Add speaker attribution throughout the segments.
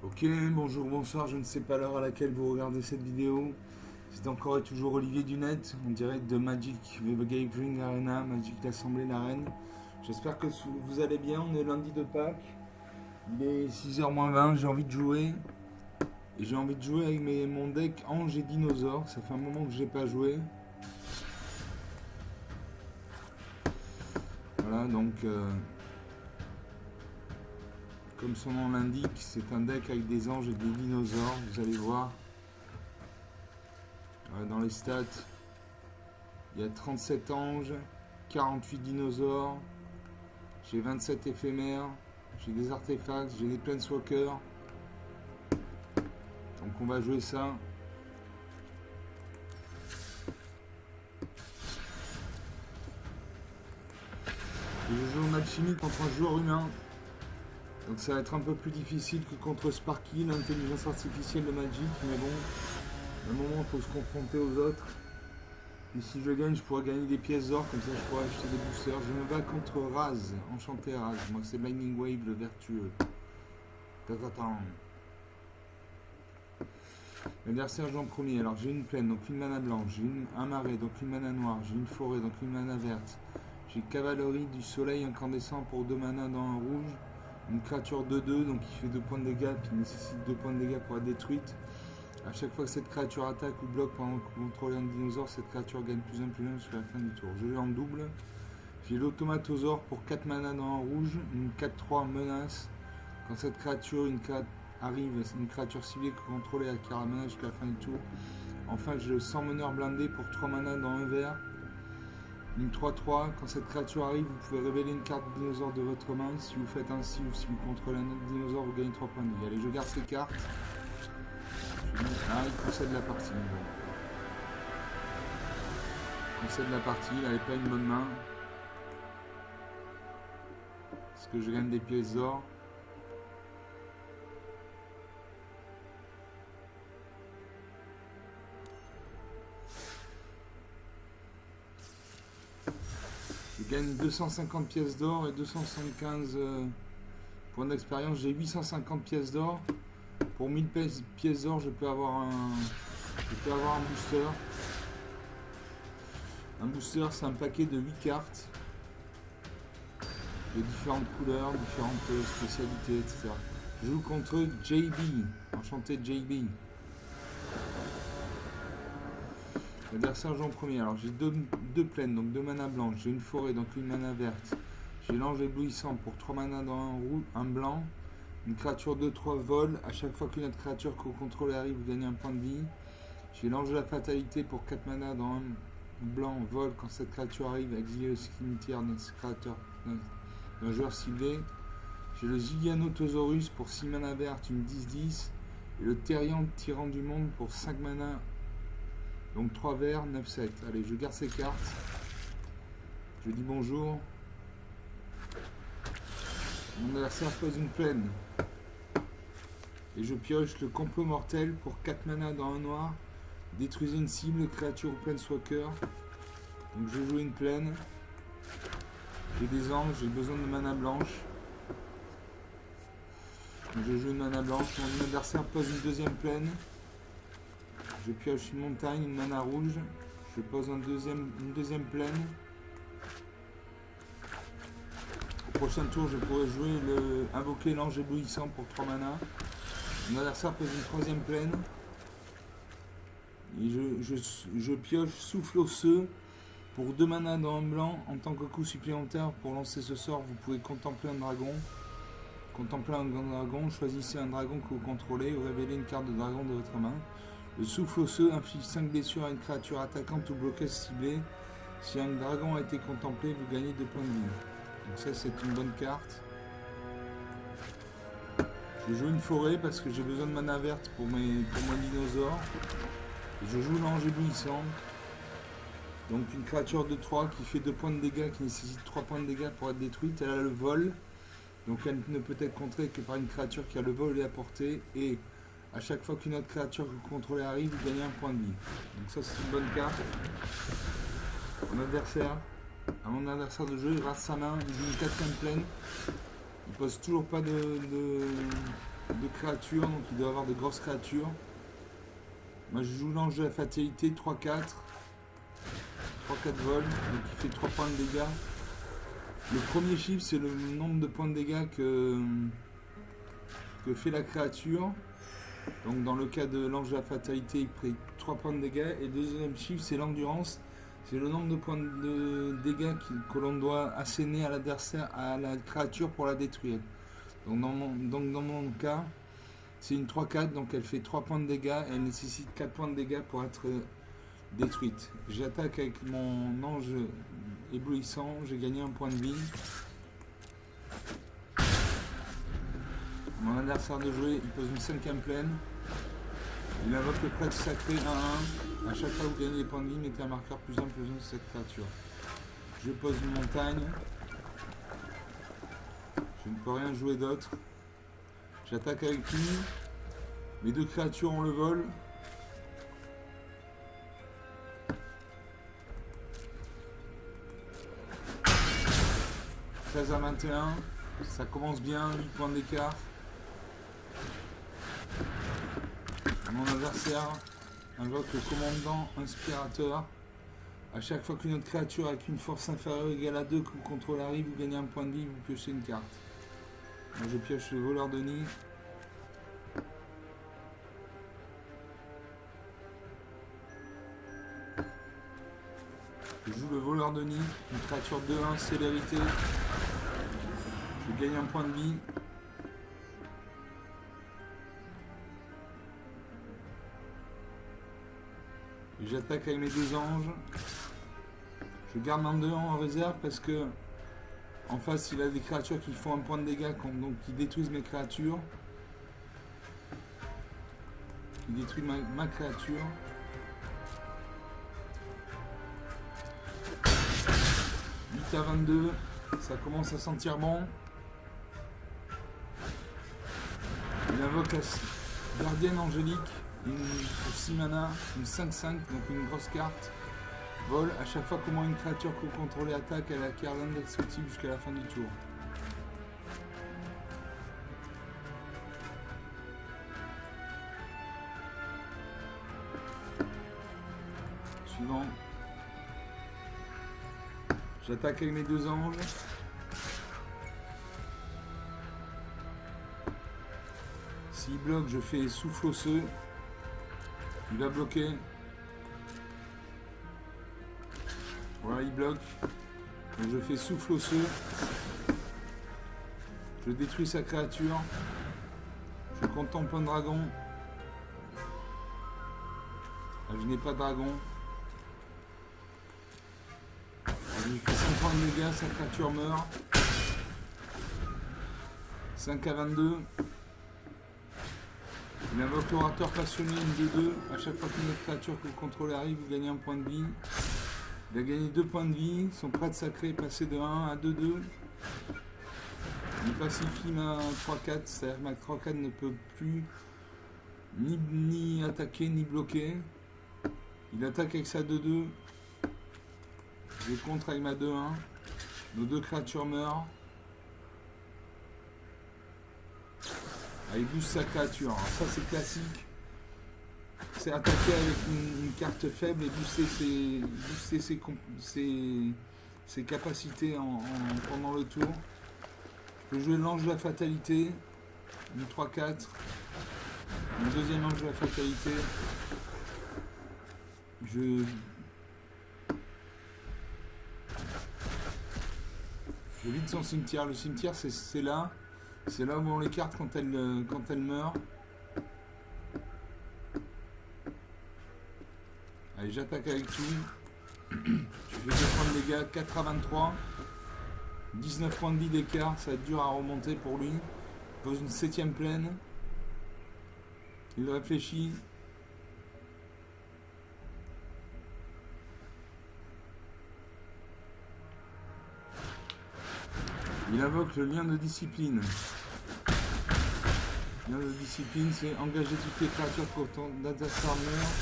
Speaker 1: Ok, bonjour, bonsoir, je ne sais pas l'heure à laquelle vous regardez cette vidéo. C'est encore et toujours Olivier Dunette, en direct de Magic the Gathering Arena, Magic l'Assemblée l'Arène. J'espère que vous allez bien, on est lundi de Pâques. Il est 6h moins 20, j'ai envie de jouer. Et j'ai envie de jouer avec mon deck Ange et Dinosaure, ça fait un moment que je n'ai pas joué. Voilà, donc... comme son nom l'indique, c'est un deck avec des anges et des dinosaures, vous allez voir. Dans les stats, il y a 37 anges, 48 dinosaures, j'ai 27 éphémères, j'ai des artefacts, j'ai des planeswalkers. Donc on va jouer ça. Et je joue au match chimique contre un joueur humain. Donc ça va être un peu plus difficile que contre Sparky, l'intelligence artificielle de Magic, mais bon, à un moment il faut se confronter aux autres. Et si je gagne, je pourrais gagner des pièces d'or, comme ça je pourrais acheter des boosters. Je me bats contre Raz, enchanté Raz. Moi c'est Lightning Wave le vertueux. Tatatam. L'adversaire joue en premier. Alors j'ai une plaine, donc une mana blanche. J'ai un marais, donc une mana noire. J'ai une forêt, donc une mana verte. J'ai cavalerie du soleil incandescent pour 2 mana dans un rouge. Une créature 2-2, donc qui fait 2 points de dégâts, qui nécessite 2 points de dégâts pour être détruite. A chaque fois que cette créature attaque ou bloque pendant que vous contrôlez un dinosaure, cette créature gagne +1/+1 jusqu'à la fin du tour. Je l'ai en double. J'ai l'automatosaure pour 4 mana dans un rouge, une 4-3 menace. Quand cette créature arrive, c'est une créature ciblée que vous contrôlez acquiert la mana jusqu'à la fin du tour. Enfin, j'ai le 100 meneur blindé pour 3 mana dans un vert. Une 3-3, quand cette créature arrive, vous pouvez révéler une carte dinosaure de votre main. Si vous faites ainsi ou si vous contrôlez un autre dinosaure, vous gagnez 3 points de vie. Allez, je garde ces cartes. Ah, il concède la partie. Bon. Il concède la partie, il n'avait pas une bonne main. Est-ce que je gagne des pièces d'or? Je gagne 250 pièces d'or et 275 points d'expérience. J'ai 850 pièces d'or. Pour 1000 pièces d'or, je peux avoir un booster. Un booster, c'est un paquet de 8 cartes de différentes couleurs, différentes spécialités, etc. Je joue contre JB. Enchanté JB. L'adversaire joue en premier. Alors j'ai deux plaines, donc 2 mana blanches. J'ai une forêt, donc une mana verte. J'ai l'ange éblouissant pour 3 mana dans un blanc. Une créature 2-3 vol. À chaque fois qu'une autre créature que vous contrôlez arrive, vous gagnez un point de vie. J'ai l'ange de la fatalité pour 4 mana dans un blanc vol. Quand cette créature arrive, exilez le cimetière d'un joueur ciblé. J'ai le Giganotosaurus pour 6 mana vertes, une 10-10. Et le Therian tyran du monde pour 5 mana. Donc 3 verts, 9-7. Allez, je garde ces cartes. Je dis bonjour. Mon adversaire pose une plaine. Et je pioche le complot mortel pour 4 mana dans un noir. Détruisez une cible, créature ou planeswalker. Donc je joue une plaine. J'ai des anges, j'ai besoin de mana blanche. Donc je joue une mana blanche. Mon adversaire pose une deuxième plaine. Je pioche une montagne, une mana rouge. Je pose une deuxième plaine. Au prochain tour, je pourrais invoquer l'ange éblouissant pour 3 mana. Mon adversaire pose une troisième plaine. Et je pioche souffle osseux pour 2 mana dans un blanc. En tant que coup supplémentaire, pour lancer ce sort, vous pouvez contempler un dragon. Contemplez un dragon, choisissez un dragon que vous contrôlez ou révélez une carte de dragon de votre main. Le souffle osseux inflige 5 blessures à une créature attaquante ou bloqueuse ciblée. Si un dragon a été contemplé, vous gagnez 2 points de vie. Donc ça, c'est une bonne carte. Je joue une forêt parce que j'ai besoin de mana verte pour mon dinosaure. Et je joue l'ange éblouissant. Donc une créature de 3 qui fait 2 points de dégâts, qui nécessite 3 points de dégâts pour être détruite. Elle a le vol. Donc elle ne peut être contrée que par une créature qui a le vol et la portée. Et à chaque fois qu'une autre créature que vous contrôlez arrive, vous gagnez un point de vie. Donc ça, c'est une bonne carte. À mon adversaire de jeu, il rase sa main, il joue une 4ème plaine. Il pose toujours pas de de créatures, donc il doit avoir de grosses créatures. Moi je joue l'ange de la fatalité, 3-4. 3-4 vols, donc il fait 3 points de dégâts. Le premier chiffre c'est le nombre de points de dégâts que fait la créature. Donc dans le cas de l'ange de la fatalité, il prend 3 points de dégâts. Et le deuxième chiffre c'est l'endurance. C'est le nombre de points de dégâts que l'on doit asséner à l'adversaire, à la créature pour la détruire. Donc dans mon cas, c'est une 3-4, donc elle fait 3 points de dégâts. Elle nécessite 4 points de dégâts pour être détruite. J'attaque avec mon ange éblouissant, j'ai gagné un point de vie. Mon adversaire de jouer, il pose une 5ème plaine. Il invoque le prêtre sacré 1-1. A chaque fois que vous gagnez des points de vie, mettez un marqueur +1/+1 sur cette créature. Je pose une montagne. Je ne peux rien jouer d'autre. J'attaque avec lui. Mes 2 créatures ont le vol. « 13 à 21. Ça commence bien, 8 points d'écart. Mon adversaire invoque le commandant inspirateur. À chaque fois qu'une autre créature avec une force inférieure ou égale à 2 que vous contrôlez arrive, vous gagnez un point de vie, vous piochez une carte. Moi je pioche le voleur de nid. Je joue le voleur de nid, une créature 2-1, célérité. Je gagne un point de vie. J'attaque avec mes 2 anges. Je garde un 2 en réserve parce que en face il a des créatures qui font un point de dégâts, donc qui détruisent mes créatures. Il détruit ma créature. À 22, ça commence à sentir bon. Il invoque la gardienne angélique, une 6 mana, une 5-5, donc une grosse carte. Vol, à chaque fois que moi une créature que vous contrôlez attaque, elle acquiert l'indestructible jusqu'à la fin du tour. Suivant. J'attaque avec mes 2 anges. S'il bloque, je fais souffle osseux. Il va bloquer. Voilà, il bloque. Donc je fais souffle osseux. Je détruis sa créature. Je contemple un dragon. Ah, je n'ai pas de dragon. Il fait 5 points de dégâts, sa créature meurt. 5 à 22. Il invoque l'orateur passionné, une 2-2. À chaque fois qu'une autre créature que vous contrôlez arrive, vous gagnez un point de vie. Il a gagné 2 points de vie. Son prêtre sacré est passé de 1 à 2-2. Il pacifie ma 3-4, c'est-à-dire que ma 3-4 ne peut plus ni attaquer ni bloquer. Il attaque avec sa 2-2. Je contre avec ma 2-1. Nos 2 créatures meurent. Ah, il booste sa créature. Alors ça c'est classique. C'est attaquer avec une carte faible et booster ses capacités pendant le tour. Je peux jouer l'ange de la fatalité. Une 3-4. Mon deuxième ange de la fatalité. Je vide son cimetière. Le cimetière, c'est là. C'est là où on les cartes quand elle meurt. Allez, j'attaque avec tout. Je fais 2 points de dégâts, 4 à 23. 19 points de vie d'écart, ça va être dur à remonter pour lui. Il pose une 7ème plaine. Il réfléchit. Il invoque le lien de discipline. Le lien de discipline, c'est engager toutes les créatures que votre adversaire meurt.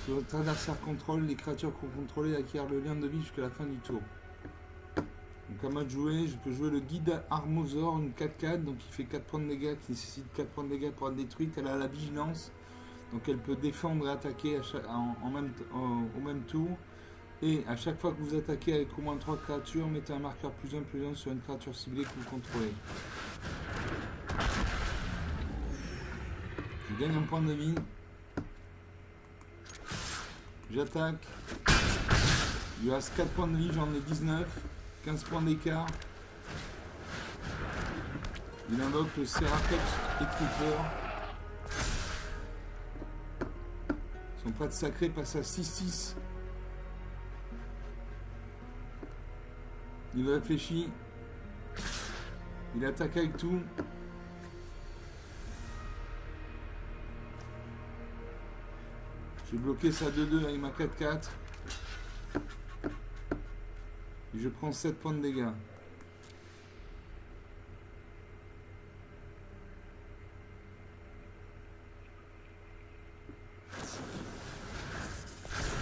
Speaker 1: Que votre adversaire contrôle, les créatures que vous contrôlez acquièrent le lien de vie jusqu'à la fin du tour. Donc à moi de jouer, je peux jouer le guide Armosaur, une 4-4, donc il fait 4 points de dégâts, qui nécessite 4 points de dégâts pour être détruite. Elle a la vigilance, donc elle peut défendre et attaquer au même tour. Et à chaque fois que vous attaquez avec au moins 3 créatures, mettez un marqueur +1/+1 sur une créature ciblée que vous contrôlez. Je gagne un point de vie. J'attaque. Il lui reste 4 points de vie, j'en ai 19. 15 points d'écart. Il invoque le Ceratops Equipeur. Son prêtre sacré passe à 6-6. Il réfléchit. Il attaque avec tout. J'ai bloqué sa 2-2 avec ma 4-4. Et je prends 7 points de dégâts.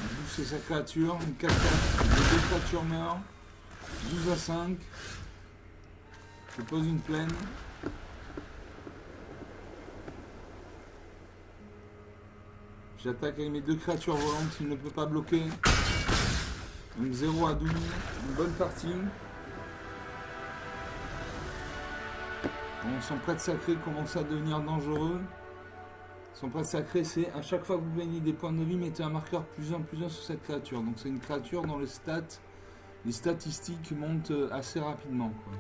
Speaker 1: Il booste sa créature. Une 4-4. Les 2 créatures meurent. 12-5. Je pose une plaine. J'attaque avec mes 2 créatures volantes, il ne peut pas bloquer. Donc 0-12, une bonne partie. Bon, son prêtre sacré commence à devenir dangereux. Son prêtre sacré, c'est à chaque fois que vous gagnez des points de vie, mettez un marqueur +1/+1 sur cette créature. Donc c'est une créature dont les statistiques montent assez rapidement, quoi.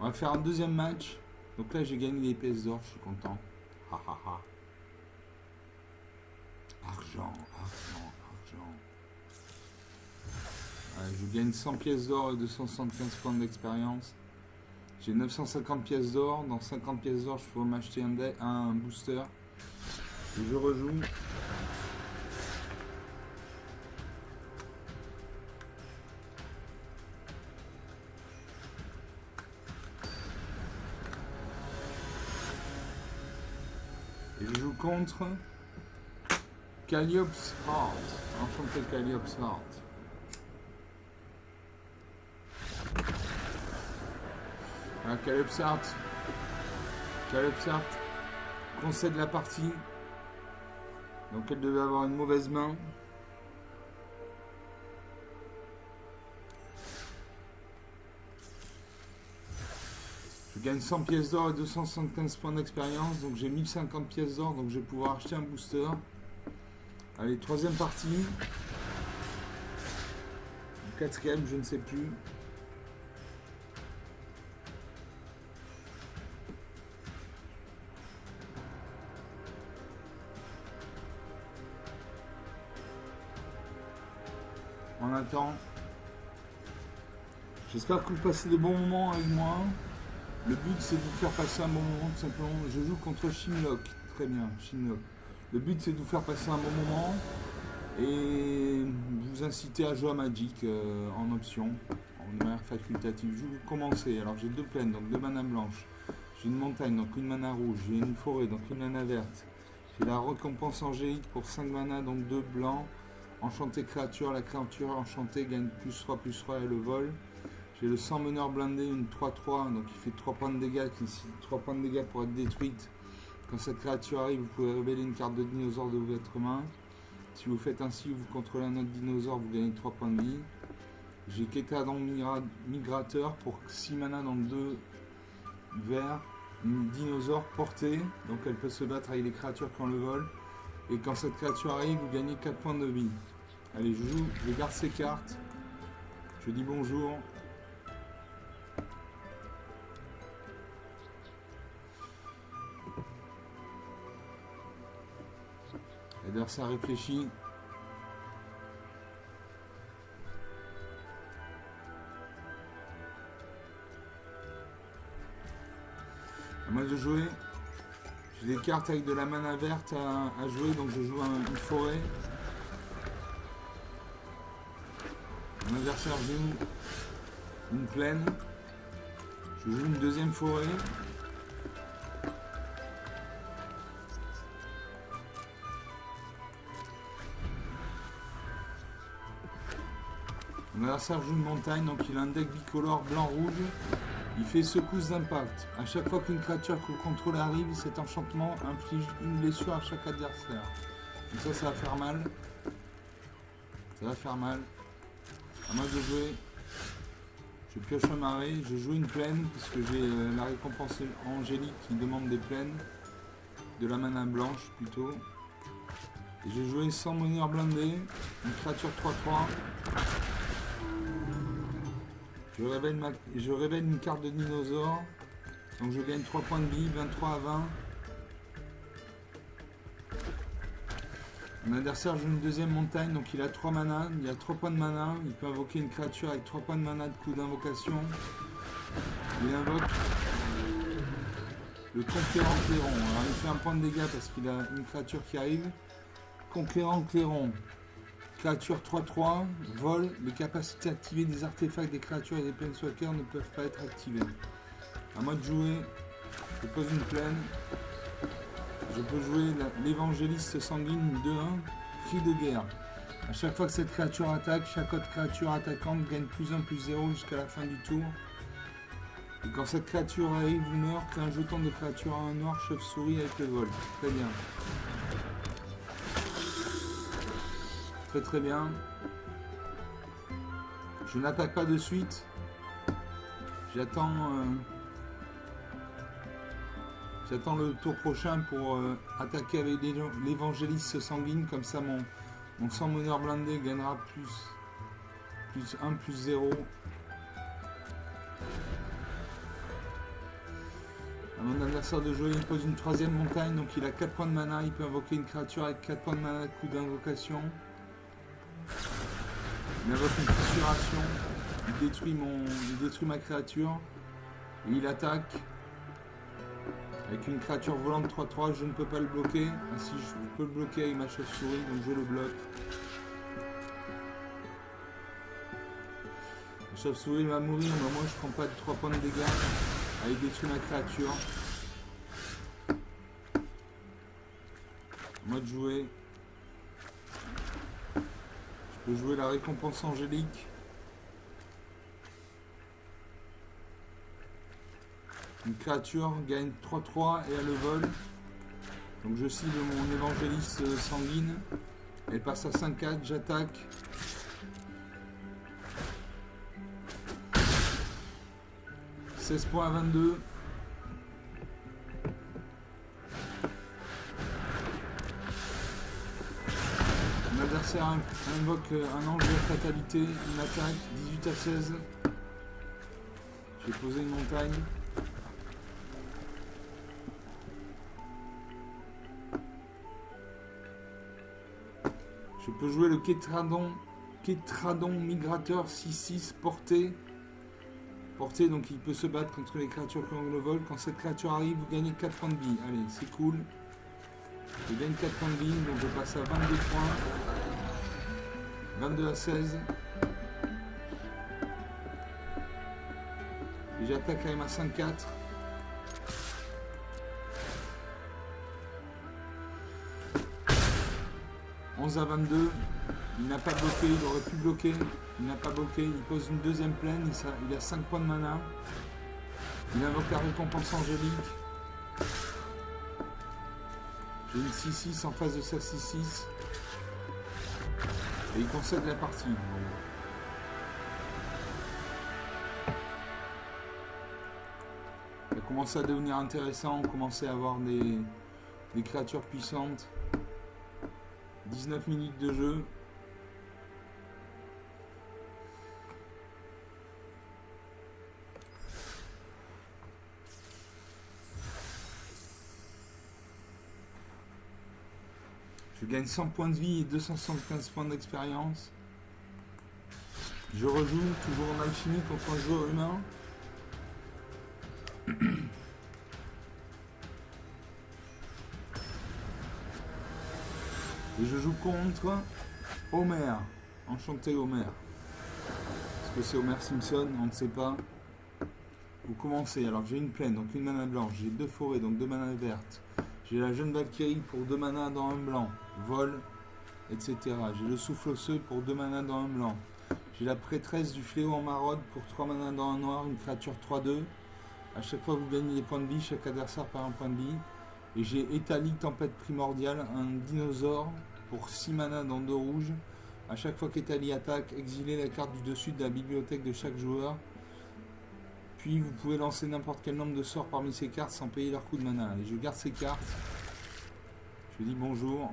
Speaker 1: On va faire un deuxième match. Donc là j'ai gagné des pièces d'or, je suis content. Ha ha ha. Argent. Allez, je gagne 100 pièces d'or et 275 points d'expérience. J'ai 950 pièces d'or. Dans 50 pièces d'or, je pourrais m'acheter un booster. Et je rejoue. Et je joue contre Calliope's Heart. Enchanté Calliope's Heart. Ah, Calliope's Heart concède la partie. Donc elle devait avoir une mauvaise main. Je gagne 100 pièces d'or et 275 points d'expérience. Donc j'ai 1050 pièces d'or. Donc je vais pouvoir acheter un booster. Allez, troisième partie. Quatrième, je ne sais plus. On attend. J'espère que vous passez de bons moments avec moi. Le but c'est de vous faire passer un bon moment tout simplement. Je joue contre Shinlock. Très bien, Shinlock. Le but c'est de vous faire passer un bon moment et vous inciter à jouer à Magic en option, en manière facultative. Je vais commencer. Alors j'ai 2 plaines, donc 2 manas blanches. J'ai une montagne, donc une mana rouge. J'ai une forêt, donc une mana verte. J'ai la récompense angélique pour 5 manas, donc 2 blancs. Enchanté créature, la créature enchantée gagne +3/+3 et le vol. J'ai le sang meneur blindé, une 3/3, donc il fait 3 points de dégâts, qui nécessite 3 points de dégâts pour être détruite. Quand cette créature arrive, vous pouvez révéler une carte de dinosaure de votre main. Si vous faites ainsi, vous contrôlez un autre dinosaure, vous gagnez 3 points de vie. J'ai Kétadon migrateur pour 6 mana, donc 2 verts. Une dinosaure portée, donc elle peut se battre avec les créatures qui ont le vol. Et quand cette créature arrive, vous gagnez 4 points de vie. Allez, je joue, je garde ces cartes. Je dis bonjour. L'adversaire réfléchit. À moi de jouer. J'ai des cartes avec de la mana verte à jouer, donc je joue une forêt. Mon adversaire joue une plaine. Je joue une deuxième forêt. Mon Mon adversaire joue une montagne, donc il a un deck bicolore blanc-rouge. Il fait secousse d'impact. À chaque fois qu'une créature que vous contrôlez arrive, cet enchantement inflige une blessure à chaque adversaire. Donc ça va faire mal. Ça va faire mal. À moi de jouer. Je pioche un marais, je joue une plaine, puisque j'ai la récompense angélique qui demande des plaines. De la mana blanche plutôt. Et j'ai joué sans meneur blindé, une créature 3-3. Je révèle une carte de dinosaure. Donc je gagne 3 points de vie, 23 à 20. Mon adversaire joue une deuxième montagne, donc il a 3 mana, il a 3 points de mana. Il peut invoquer une créature avec 3 points de mana de coup d'invocation. Il invoque le Conquérant Clairon. Alors il fait un point de dégâts parce qu'il a une créature qui arrive. Conquérant Clairon. Créature 3-3, vol, les capacités activées des artefacts, des créatures et des planeswalkers ne peuvent pas être activées. À moi de jouer, je pose une plaine. Je peux jouer l'évangéliste sanguine 2-1, cri de guerre. À chaque fois que cette créature attaque, chaque autre créature attaquante gagne +1/+0 jusqu'à la fin du tour. Et quand cette créature arrive ou meurt, crée un jeton de créature à 1 noir, chauve-souris avec le vol. Très bien. Très très bien. Je n'attaque pas de suite. J'attends le tour prochain pour attaquer avec l'évangéliste sanguine. Comme ça mon sang meneur blindé gagnera +1/+0. À mon adversaire de jouer, il pose une troisième montagne, donc il a 4 points de mana. Il peut invoquer une créature avec 4 points de mana de coup d'invocation. Il invoque une fissuration, il détruit ma créature, et il attaque avec une créature volante 3-3, je ne peux pas le bloquer, ainsi je peux le bloquer avec ma chauve-souris, donc je le bloque. La chauve-souris va mourir, mais moi je prends pas de 3 points de dégâts, il détruit ma créature. Moi de jouer. Je peux jouer la récompense angélique. Une créature gagne 3-3 et a le vol. Donc je cible mon évangéliste sanguine. Elle passe à 5-4, j'attaque. « 16 points à 22. Mon adversaire invoque un ange de fatalité, une attaque, 18 à 16. J'ai posé une montagne. Je peux jouer le Kétradon migrateur 6-6 porté. Porté, donc il peut se battre contre les créatures qui ont le vol. Quand cette créature arrive, vous gagnez 4 points de vie. Allez, c'est cool. Je gagne 4 points de vie, donc je passe à 22 points. 22 à 16. Et j'attaque avec ma 5-4. « 11 à 22. Il n'a pas bloqué, il aurait pu bloquer. Il n'a pas bloqué, il pose une deuxième plaine, il a 5 points de mana. Il invoque la récompense angélique. J'ai une 6-6 en face de sa 6-6. Et il concède la partie. Ça commence à devenir intéressant, on commençait à avoir des créatures puissantes. 19 minutes de jeu. Je gagne 100 points de vie et 275 points d'expérience. Je rejoue, toujours en alchimie contre un joueur humain. Et je joue contre Homer. Enchanté Homer. Est-ce que c'est Homer Simpson? On ne sait pas. Vous commencez. Alors j'ai une plaine, donc une mana blanche. J'ai 2 forêts, donc 2 mana vertes. J'ai la jeune Valkyrie pour 2 mana dans un blanc. Vol, etc. J'ai le souffle osseux pour 2 mana dans un blanc. J'ai la prêtresse du fléau en maraude pour 3 mana dans un noir, une créature 3-2. À chaque fois vous gagnez des points de vie, chaque adversaire perd un point de vie. Et j'ai Etali, tempête primordiale, un dinosaure pour 6 mana dans 2 rouges. À chaque fois qu'Etali attaque, exilez la carte du dessus de la bibliothèque de chaque joueur. Puis vous pouvez lancer n'importe quel nombre de sorts parmi ces cartes sans payer leur coût de mana. Et je garde ces cartes. Je dis bonjour.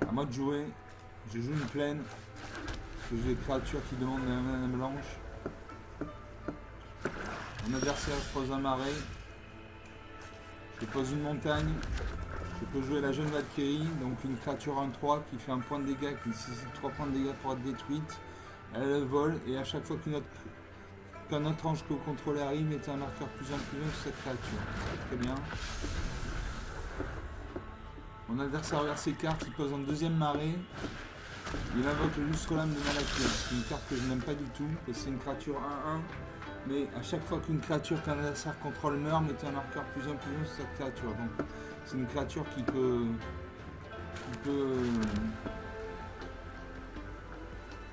Speaker 1: À moi de jouer. Je joue une plaine. J'ai des créatures qui demandent la mana blanche. Mon adversaire pose un marais. Je pose une montagne. Je peux jouer la jeune Valkyrie, donc une créature 1-3 qui fait un point de dégâts, qui nécessite 3 points de dégâts pour être détruite. Elle vole et à chaque fois qu'un autre ange que vous contrôlez arrive, mettez un marqueur plus 1 sur cette créature. Très bien. Mon adversaire regarde ses cartes, il pose un deuxième marais. Il invoque le lustre lame de Malakir. C'est une carte que je n'aime pas du tout, et c'est une créature 1-1. Mais à chaque fois qu'une créature qu'un adversaire contrôle meurt, mettez un marqueur plus 1 sur cette créature. Donc c'est une créature qui peut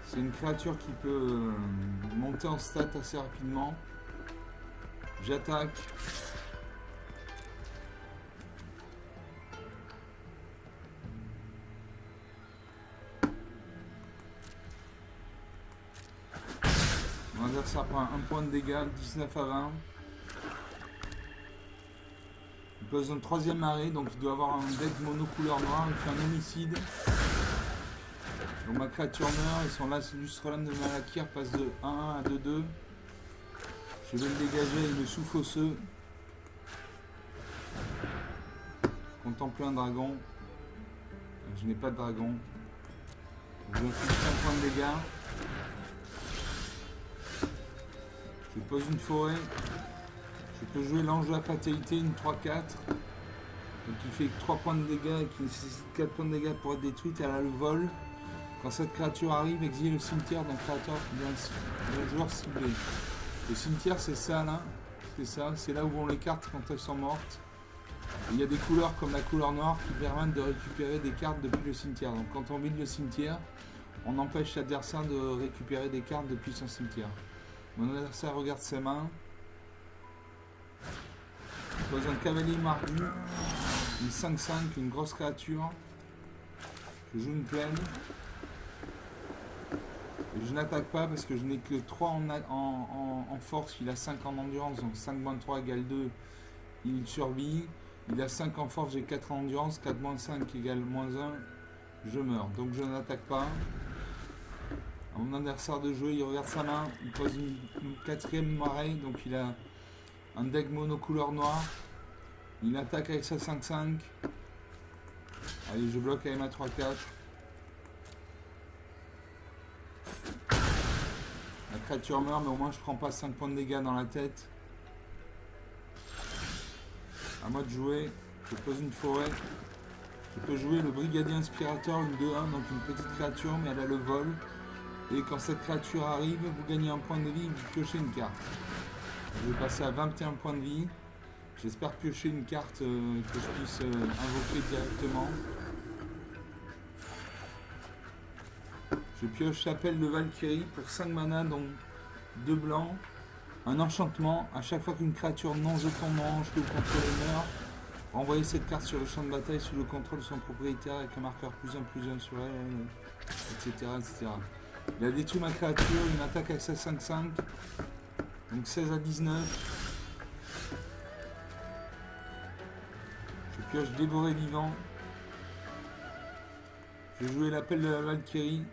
Speaker 1: c'est une créature qui peut monter en stat assez rapidement. J'attaque. Mon adversaire prend un point de dégâts, 19 à 20. Il pose un troisième marée, donc il doit avoir un deck mono couleur noire, il fait un homicide. Donc ma créature meurt, et son lustre lame de Malakir passe de 1-1 à 2-2. Je vais le dégager avec le souffle osseux. Contempler un dragon. Je n'ai pas de dragon. Je vais infliger un point de dégâts. Je pose une forêt. Je peux jouer l'ange de la fatalité, une 3-4. Donc il fait 3 points de dégâts et qui nécessite 4 points de dégâts pour être détruite. Elle a le vol. Quand cette créature arrive, exilez le cimetière d'un joueur ciblé. Le cimetière, c'est ça là. C'est ça. C'est là où vont les cartes quand elles sont mortes. Et il y a des couleurs comme la couleur noire qui permettent de récupérer des cartes depuis le cimetière. Donc quand on vide le cimetière, on empêche l'adversaire de récupérer des cartes depuis son cimetière. Mon adversaire regarde ses mains. Il pose un cavalier mardu, une 5-5, une grosse créature. Je joue une plaine. Et je n'attaque pas parce que je n'ai que 3 en force. Il a 5 en endurance, donc 5 moins 3 égale 2. Il survit. Il a 5 en force, j'ai 4 en endurance. 4 moins 5 égale moins 1. Je meurs. Donc je n'attaque pas. À mon adversaire de jouer, il regarde sa main. Il pose une quatrième marée. Donc il a un deck mono couleur noire. Il attaque avec sa 5-5. Allez, je bloque avec ma 3-4. La créature meurt, mais au moins je prends pas 5 points de dégâts dans la tête. À moi de jouer. Je pose une forêt. Je peux jouer le brigadier inspirateur, une 2-1, donc une petite créature, mais elle a le vol. Et quand cette créature arrive, vous gagnez un point de vie, vous piochez une carte. Je vais passer à 21 points de vie. J'espère piocher une carte que je puisse invoquer directement. Je pioche Chapelle de Valkyrie pour 5 mana, donc 2 blancs. Un enchantement. À chaque fois qu'une créature non jeton mange que vous contrôlez meurt, renvoyez cette carte sur le champ de bataille sous le contrôle de son propriétaire avec un marqueur plus 1 sur elle, etc., etc. Il a détruit ma créature, une attaque avec sa 5-5. Donc 16 à 19. Je pioche dévoré vivant. Je vais jouer l'appel de la Valkyrie.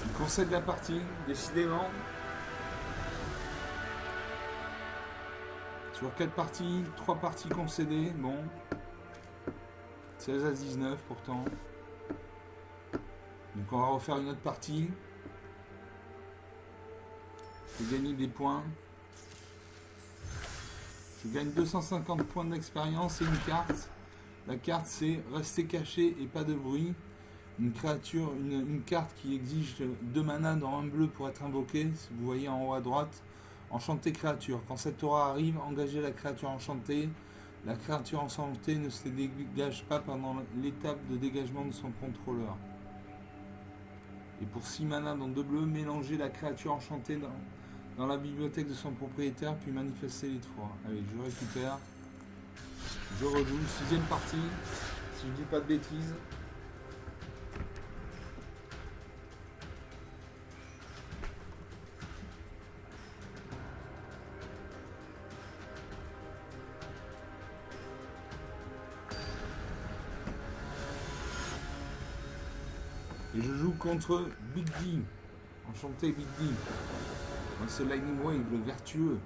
Speaker 1: Il concède la partie, décidément. Sur 4 parties, 3 parties concédées, bon. 16 à 19 pourtant. Donc on va refaire une autre partie. Je gagne des points. Je gagne 250 points d'expérience et une carte. La carte c'est rester caché et pas de bruit. une créature, une carte qui exige 2 mana dans un bleu pour être invoquée. Si vous voyez en haut à droite, enchanté créature. Quand cette aura arrive, engagez la créature enchantée. La créature enchantée ne se dégage pas pendant l'étape de dégagement de son contrôleur. Et pour 6 mana dans 2 bleus, mélangez la créature enchantée dans la bibliothèque de son propriétaire, puis manifestez-les 3. Allez, je récupère. Je rejoue, 6ème partie, si je dis pas de bêtises. Et je joue contre Big D. Enchanté Big D. C'est Lightning Wave, le vertueux.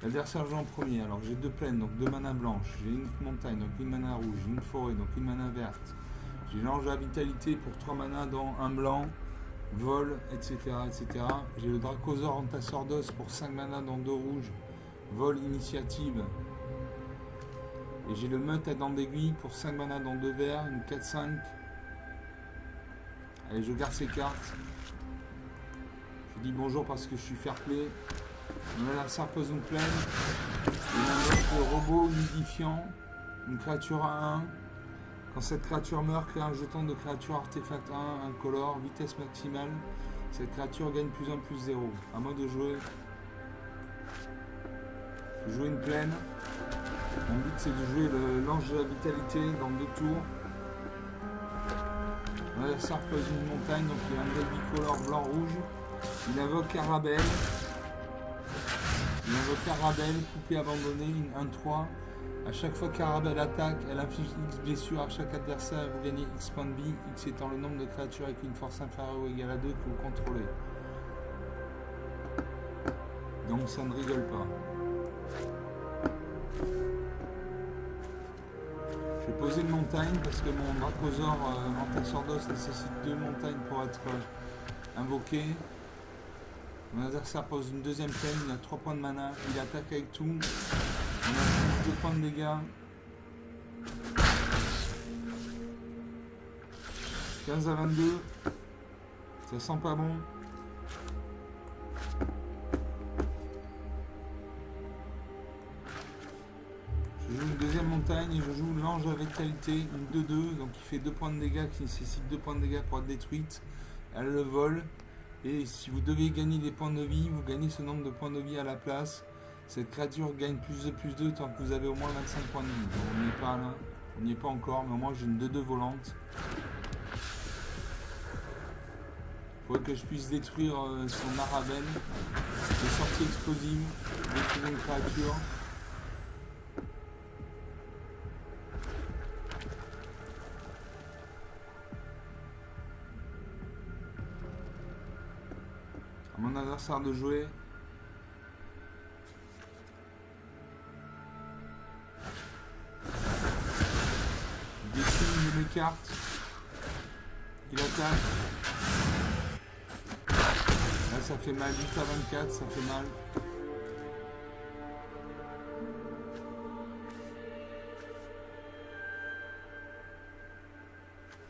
Speaker 1: L'adversaire joue en premier. Alors j'ai 2 plaines, donc 2 mana blanches. J'ai une montagne, donc une mana rouge. Une forêt, donc une mana verte. J'ai l'ange à vitalité pour 3 mana dans un blanc. Vol, etc. etc. J'ai le Dracosaur Antasordos pour 5 mana dans 2 rouges. Vol, initiative. Et j'ai le Meute à dents d'aiguille pour 5 mana dans 2 verts. Une 4-5. Allez, je garde ces cartes. Je dis bonjour parce que je suis fair play. On a la Sarpose pleine. Et le robot humidifiant. Une créature à 1. Quand cette créature meurt, crée un jeton de créature artefact 1, incolore, vitesse maximale. Cette créature gagne +1 +0. À moi de jouer. Je joue une plaine. Mon but c'est de jouer l'ange de la vitalité dans 2 tours. L'adversaire pose une montagne, donc il a un red bicolore blanc-rouge. Il invoque Arabelle. Poupée abandonnée, une 1-3. A chaque fois qu'Arabelle attaque, elle inflige X blessures à chaque adversaire et vous gagnez X points de vie, X étant le nombre de créatures avec une force inférieure ou égale à 2 que vous contrôlez. Donc ça ne rigole pas. Je vais poser une montagne parce que mon Dracosaur Antasordos nécessite 2 montagnes pour être invoqué. Mon adversaire pose une 2ème plaine, il a 3 points de mana, il attaque avec tout. On a 2 points de dégâts. 15 à 22. Ça sent pas bon. Je joue une 2ème montagne et je joue l'ange à vitalité, une 2-2, donc il fait 2 points de dégâts qui nécessite 2 points de dégâts pour être détruite. Elle le vole. Et si vous devez gagner des points de vie, vous gagnez ce nombre de points de vie à la place. Cette créature gagne +2 tant que vous avez au moins 25 points de vie. Donc on n'y est pas là, on n'y est pas encore, mais au moins j'ai une 2-2 volante. Il faudrait que je puisse détruire son Arabelle. Des sorties explosives, détruire une créature. À mon adversaire de jouer. Il détruit une de mes cartes. Il attaque. Là ça fait mal, 8 à 24, ça fait mal.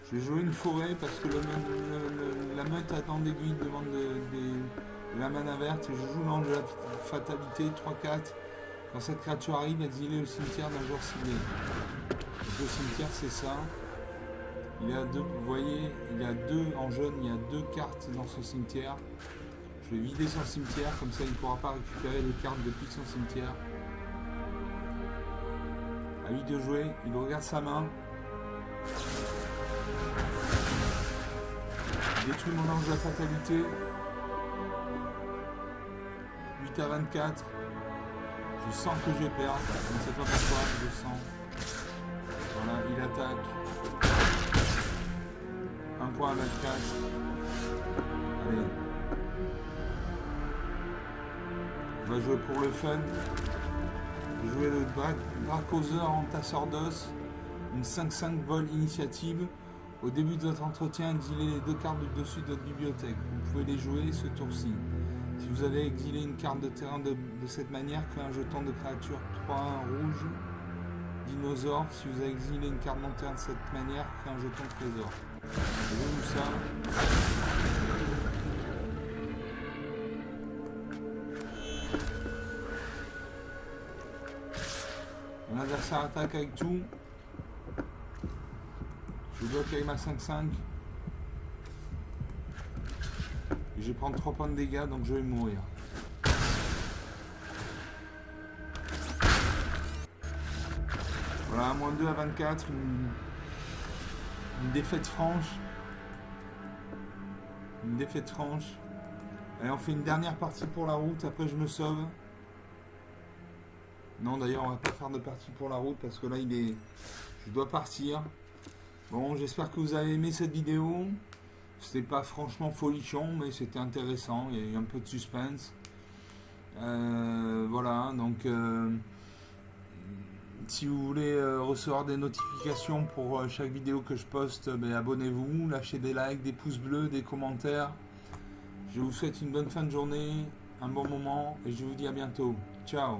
Speaker 1: Je vais jouer une forêt parce que la meute à dents d'aiguille demande de la mana verte. Et je joue l'ange de la fatalité 3-4. Quand cette créature arrive, exilée au cimetière d'un joueur ciblé. Donc le cimetière c'est ça. Il y a 2, vous voyez, il y a 2 en jaune, il y a 2 cartes dans son cimetière. Je vais vider son cimetière, comme ça il ne pourra pas récupérer les cartes depuis son cimetière. À lui de jouer, il regarde sa main. Il détruit mon ange de la fatalité. 8 à 24. Je sens que je vais perdre. Je ne sais pas pourquoi, je le sens. Voilà, il attaque. 1 point à 24. Allez. On va jouer pour le fun. Je vais jouer le Dracosaur Antasordos. Une 5-5 vol initiative. Au début de votre entretien, exilez les 2 cartes du dessus de votre bibliothèque. Vous pouvez les jouer ce tour-ci. Si vous avez exilé une carte de terrain de cette manière, créez un jeton de créature 3-1 rouge. dinosaure si vous exilez une carte montagne de cette manière qu'un jeton de trésor. Vous avez vu ça? Mon adversaire attaque avec tout. Je bloque avec ma 5-5. Et je vais prendre 3 points de dégâts, donc je vais mourir. Voilà, moins 2 à 24, une défaite franche. Une défaite franche. Allez, on fait une dernière partie pour la route, après je me sauve. Non, d'ailleurs, on va pas faire de partie pour la route parce que là, je dois partir. Bon, j'espère que vous avez aimé cette vidéo. C'était pas franchement folichon, mais c'était intéressant. Il y a eu un peu de suspense. Voilà, donc si vous voulez recevoir des notifications pour chaque vidéo que je poste, abonnez-vous, lâchez des likes, des pouces bleus, des commentaires. Je vous souhaite une bonne fin de journée, un bon moment et je vous dis à bientôt. Ciao!